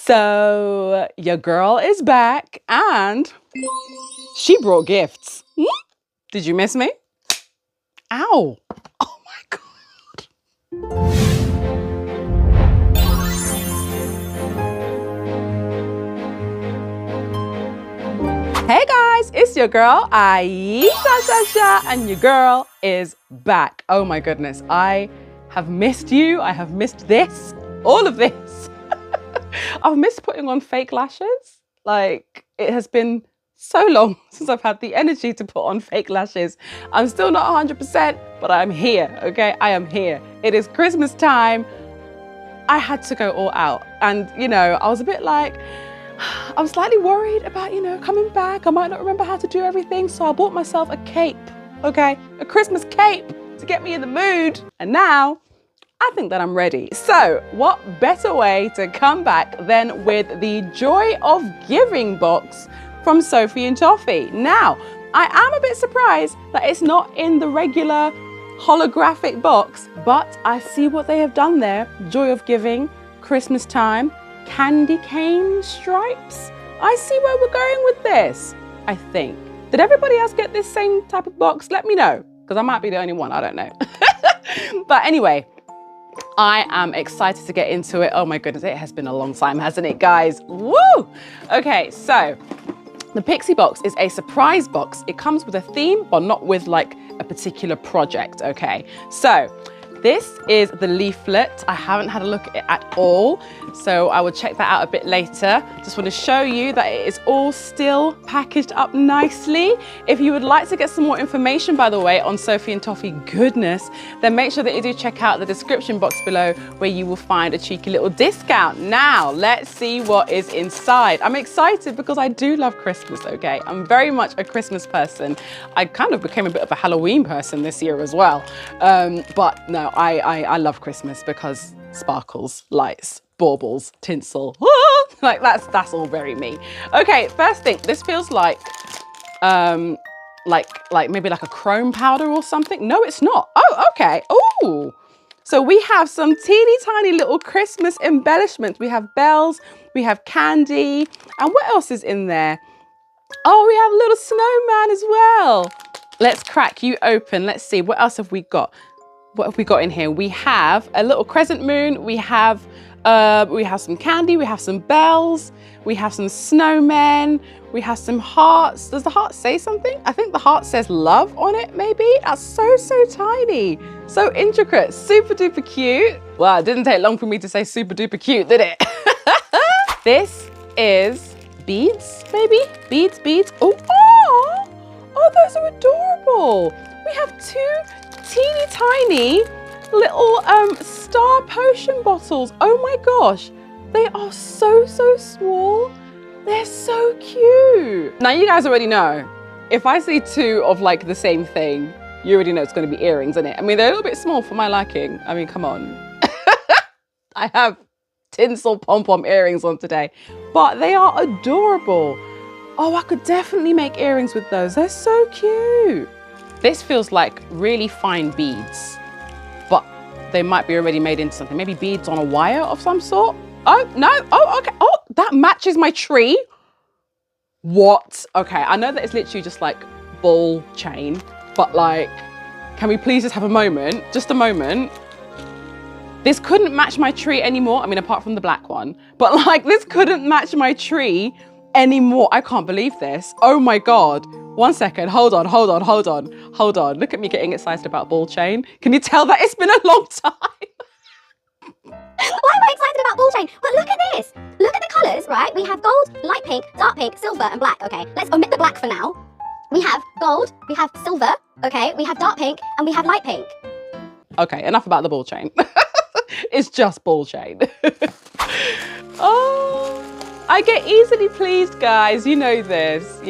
So your girl is back and she brought gifts. Did you miss me? Ow. Oh my God. Hey guys, it's your girl Ayesha, and your girl is back. Oh my goodness, I have missed you. I have missed this, all of this. I've missed putting on fake lashes. Like, it has been so long since I've had the energy to put on fake lashes. I'm still not 100%, but I'm here, okay? I am here. It is Christmas time. I had to go all out. And, you know, I was a bit like, I was slightly worried about, you know, coming back. I might not remember how to do everything. So I bought myself a cape, okay? A Christmas cape to get me in the mood. And now I think that I'm ready. So what better way to come back than with the Joy of Giving box from Sophie and Toffee. Now, I am a bit surprised that it's not in the regular holographic box, but I see what they have done there. Joy of Giving, Christmas time, candy cane stripes. I see where we're going with this, I think. Did everybody else get this same type of box? Let me know, because I might be the only one, I don't know. But anyway, I am excited to get into it. Oh my goodness, it has been a long time, hasn't it, guys? Woo! Okay, so the Pixie Box is a surprise box. It comes with a theme, but not with like a particular project, okay? So this is the leaflet. I haven't had a look at it at all, so I will check that out a bit later. Just want to show you that it is all still packaged up nicely. If you would like to get some more information, by the way, on Sophie and Toffee goodness, then make sure that you do check out the description box below where you will find a cheeky little discount. Now, let's see what is inside. I'm excited because I do love Christmas, okay? I'm very much a Christmas person. I kind of became a bit of a Halloween person this year as well. But no, I love Christmas because sparkles, lights, baubles, tinsel, like that's all very me. Okay, first thing, this feels like maybe like a chrome powder or something. No, it's not. Oh, okay. Oh, so we have some teeny tiny little Christmas embellishments. We have bells, we have candy, and what else is in there? Oh, we have a little snowman as well. Let's crack you open. Let's see, what else have we got? What have we got in here? We have a little crescent moon. We have some candy. We have some bells. We have some snowmen. We have some hearts. Does the heart say something? I think the heart says love on it, maybe. That's so tiny. So intricate, super duper cute. Well, it didn't take long for me to say super duper cute, did it? This is beads, maybe? Beads. Oh, those are adorable. We have two teeny tiny little star potion bottles. Oh my gosh, they are so small. They're so cute. Now you guys already know, if I see two of like the same thing, you already know it's going to be earrings, isn't it? I mean, they're a little bit small for my liking. I mean, come on. I have tinsel pom-pom earrings on today, but they are adorable. Oh, I could definitely make earrings with those. They're so cute. This feels like really fine beads, but they might be already made into something. Maybe beads on a wire of some sort. Oh, no. Oh, okay. Oh, that matches my tree. What? Okay, I know that it's literally just like ball chain, but like, can we please just have a moment? Just a moment. This couldn't match my tree anymore. I mean, apart from the black one, but like this couldn't match my tree anymore. I can't believe this. Oh my God. One second, hold on. Look at me getting excited about ball chain. Can you tell that it's been a long time? Why am I excited about ball chain? But look at this. Look at the colours, right? We have gold, light pink, dark pink, silver, and black. Okay, let's omit the black for now. We have gold, we have silver, okay, we have dark pink, and we have light pink. Okay, enough about the ball chain. It's just ball chain. Oh. I get easily pleased, guys. You know this.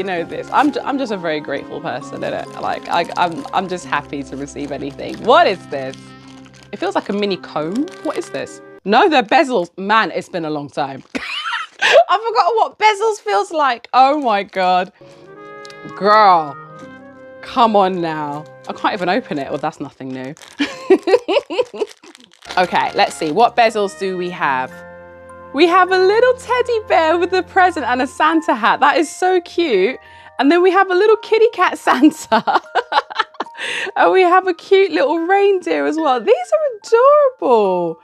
I'm just a very grateful person, innit? Like, I'm just happy to receive anything. What is this? It feels like a mini comb. What is this? No, they're bezels. Man, it's been a long time. I forgot what bezels feels like. Oh my God. Girl, come on now. I can't even open it. Well, that's nothing new. Okay, let's see. What bezels do we have? We have a little teddy bear with a present and a Santa hat. That is so cute. And then we have a little kitty cat Santa. And we have a cute little reindeer as well. These are adorable.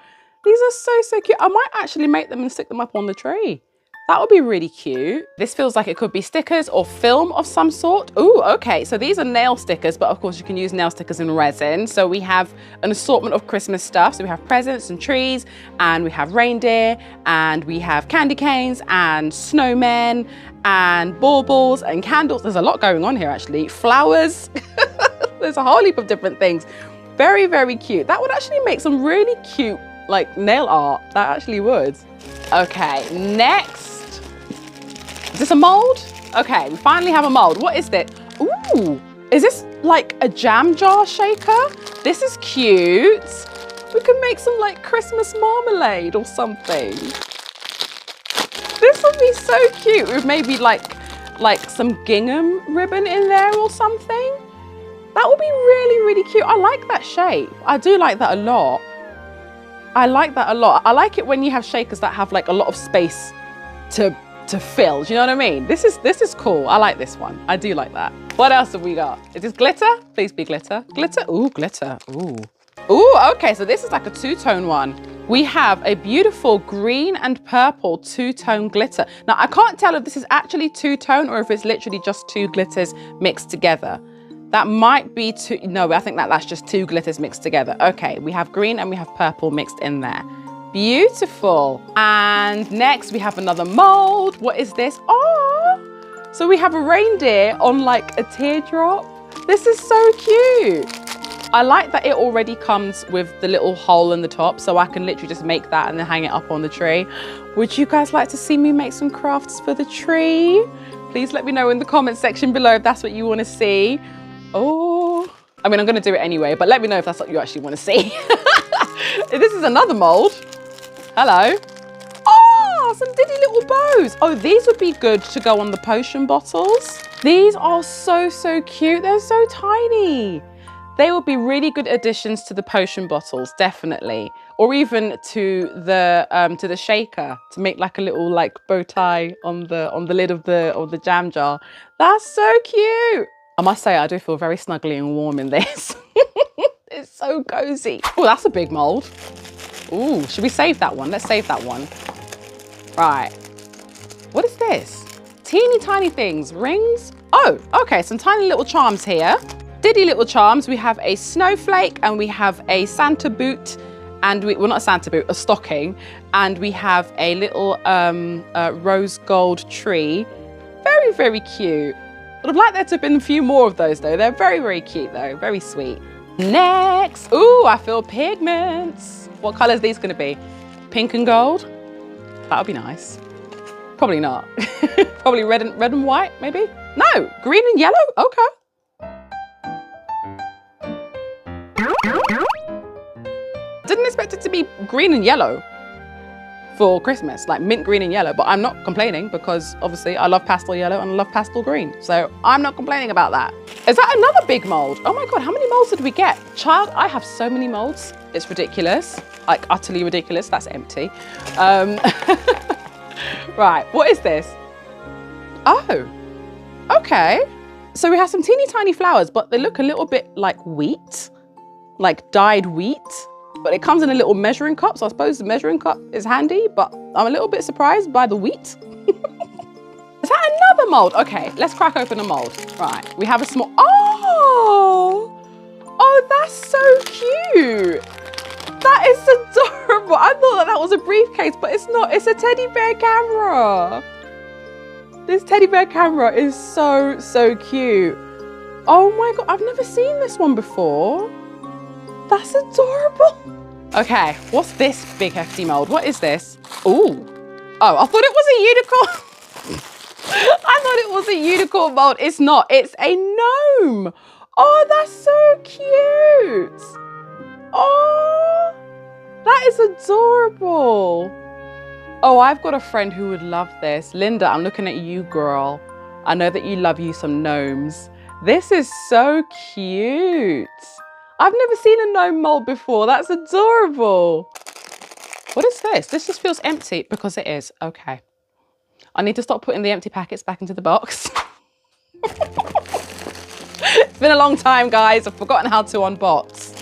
These are so, so cute. I might actually make them and stick them up on the tree. That would be really cute. This feels like it could be stickers or film of some sort. Ooh, okay, so these are nail stickers, but of course you can use nail stickers in resin. So we have an assortment of Christmas stuff. So we have presents and trees, and we have reindeer, and we have candy canes and snowmen and baubles and candles. There's a lot going on here actually. Flowers. There's a whole heap of different things. Very, very cute. That would actually make some really cute like nail art. That actually would. Okay, next. Is this a mold? Okay, we finally have a mold. What is this? Ooh, is this like a jam jar shaker? This is cute. We can make some like Christmas marmalade or something. This would be so cute with maybe like some gingham ribbon in there or something. That would be really, really cute. I like that shape. I do like that a lot. I like that a lot. I like it when you have shakers that have like a lot of space to fill. Do you know what I mean? This is cool. I like this one. I do like that. What else have we got? Is this glitter? Please be glitter. Glitter? Ooh, glitter. Ooh. Ooh, okay, so this is like a two-tone one. We have a beautiful green and purple two-tone glitter. Now, I can't tell if this is actually two-tone or if it's literally just two glitters mixed together. That might be two, no, I think that's just two glitters mixed together. Okay, we have green and we have purple mixed in there. Beautiful. And next we have another mold. What is this? Oh, so we have a reindeer on like a teardrop. This is so cute. I like that it already comes with the little hole in the top, so I can literally just make that and then hang it up on the tree. Would you guys like to see me make some crafts for the tree? Please let me know in the comment section below if that's what you want to see. Oh, I mean, I'm going to do it anyway, but let me know if that's what you actually want to see. This is another mold. Hello. Oh, some diddy little bows. Oh, these would be good to go on the potion bottles. These are so, so cute. They're so tiny. They would be really good additions to the potion bottles, definitely. Or even to the shaker to make like a little like bow tie on the lid of the jam jar. That's so cute. I must say, I do feel very snuggly and warm in this. It's so cozy. Oh, that's a big mold. Ooh, should we save that one? Let's save that one. Right. What is this? Teeny tiny things, rings. Oh, okay, some tiny little charms here. Diddy little charms. We have a snowflake and we have a Santa boot and well, not a Santa boot, a stocking. And we have a little rose gold tree. Very, very cute. I'd have liked there to have been a few more of those though. They're very, very cute though, very sweet. Next, ooh, I feel pigments. What color is these gonna be? Pink and gold? That would be nice. Probably not. Probably red and white, maybe? No, green and yellow, okay. Didn't expect it to be green and yellow for Christmas, like mint green and yellow, but I'm not complaining because obviously I love pastel yellow and I love pastel green. So I'm not complaining about that. Is that another big mold? Oh my God, how many molds did we get? Child, I have so many molds. It's ridiculous, like utterly ridiculous. That's empty. Right, what is this? Oh, okay. So we have some teeny tiny flowers, but they look a little bit like wheat, like dyed wheat. But it comes in a little measuring cup, so I suppose the measuring cup is handy, but I'm a little bit surprised by the wheat. Is that another mold? Okay, let's crack open a mold. Right, we have a small, oh, that's so cute. That is adorable. I thought that was a briefcase, but it's not, it's a teddy bear camera. This teddy bear camera is so, so cute. Oh my God, I've never seen this one before. That's adorable. Okay, what's this big hefty mold? What is this? Ooh. Oh, I thought it was a unicorn. I thought it was a unicorn mold. It's not, it's a gnome. Oh, that's so cute. Oh, that is adorable. Oh, I've got a friend who would love this. Linda, I'm looking at you, girl. I know that you love you some gnomes. This is so cute. I've never seen a gnome mold before. That's adorable. What is this? This just feels empty because it is. Okay. I need to stop putting the empty packets back into the box. It's been a long time, guys. I've forgotten how to unbox.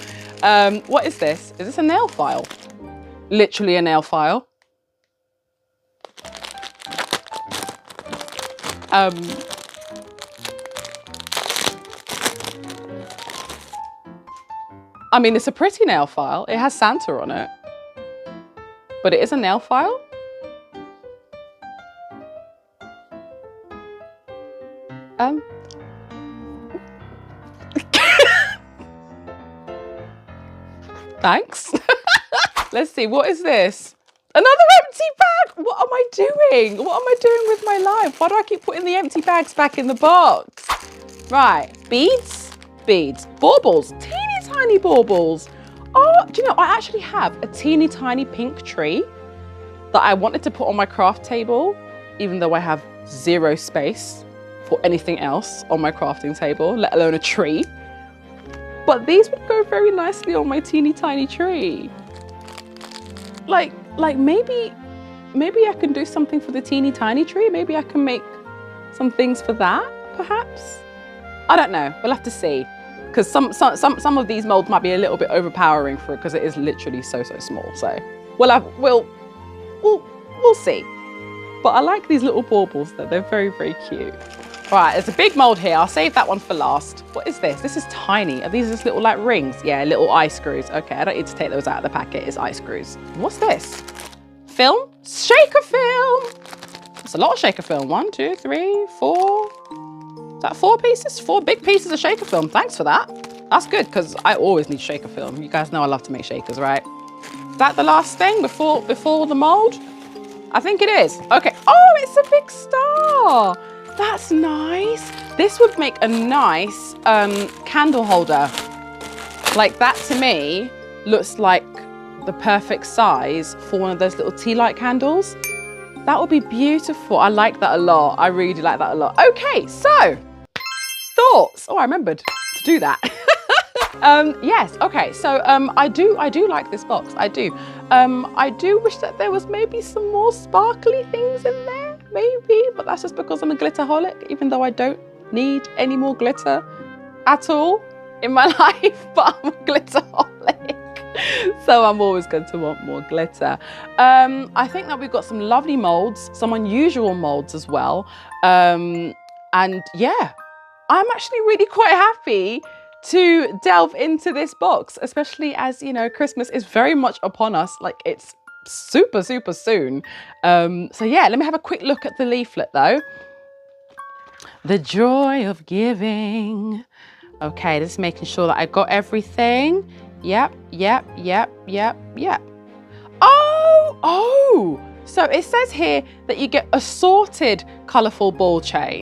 What is this? Is this a nail file? Literally a nail file. I mean, it's a pretty nail file. It has Santa on it. But it is a nail file? Thanks. Let's see, what is this? Another empty bag! What am I doing? What am I doing with my life? Why do I keep putting the empty bags back in the box? Right, beads, beads, baubles, teeny tiny baubles. Oh, do you know, I actually have a teeny tiny pink tree that I wanted to put on my craft table, even though I have zero space for anything else on my crafting table, let alone a tree. But these would go very nicely on my teeny tiny tree. Like maybe I can do something for the teeny tiny tree. Maybe I can make some things for that, perhaps. I don't know. We'll have to see. Because some of these molds might be a little bit overpowering for it because it is literally so small. So we'll see. But I like these little baubles though. They're very, very cute. Right, there's a big mold here. I'll save that one for last. What is this? This is tiny. Are these just little like rings? Yeah, little eye screws. Okay, I don't need to take those out of the packet. It's eye screws. What's this? Film? Shaker film. It's a lot of shaker film. 1, 2, 3, 4. Is that 4 pieces? 4 big pieces of shaker film. Thanks for that. That's good because I always need shaker film. You guys know I love to make shakers, right? Is that the last thing before the mold? I think it is. Okay. Oh, it's a big star. That's nice. This would make a nice candle holder. Like that to me looks like the perfect size for one of those little tea light candles. That would be beautiful. I like that a lot. I really like that a lot. Okay, so thoughts. Oh, I remembered to do that. Yes, okay, so I do like this box. I do. I do wish that there was maybe some more sparkly things in there, maybe, but that's just because I'm a glitterholic, even though I don't need any more glitter at all in my life, but I'm a glitterholic. So I'm always going to want more glitter. I think that we've got some lovely molds, some unusual molds as well. And yeah, I'm actually really quite happy to delve into this box, especially as, you know, Christmas is very much upon us. Like it's super soon. So yeah, let me have a quick look at the leaflet though. The joy of giving. Okay, just making sure that I got everything. Yep. Oh, so it says here that you get assorted colourful ball chain,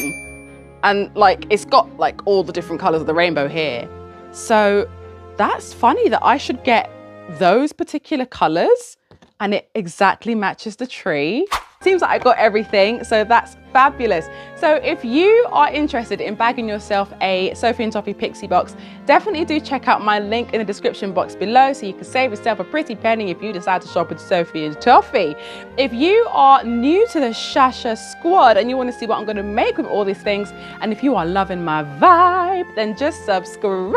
and like it's got like all the different colours of the rainbow here. So that's funny that I should get those particular colours and it exactly matches the tree. Seems like I got everything, so that's fabulous. So if you are interested in bagging yourself a Sophie and Toffee Pixie box, definitely do check out my link in the description box below so you can save yourself a pretty penny if you decide to shop with Sophie and Toffee. If you are new to the Shasha squad and you want to see what I'm going to make with all these things, and if you are loving my vibe, then just subscribe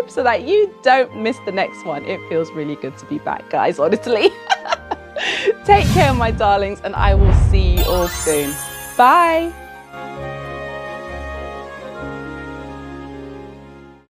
so that you don't miss the next one. It feels really good to be back, guys, honestly. Take care, my darlings, and I will see you all soon. Bye.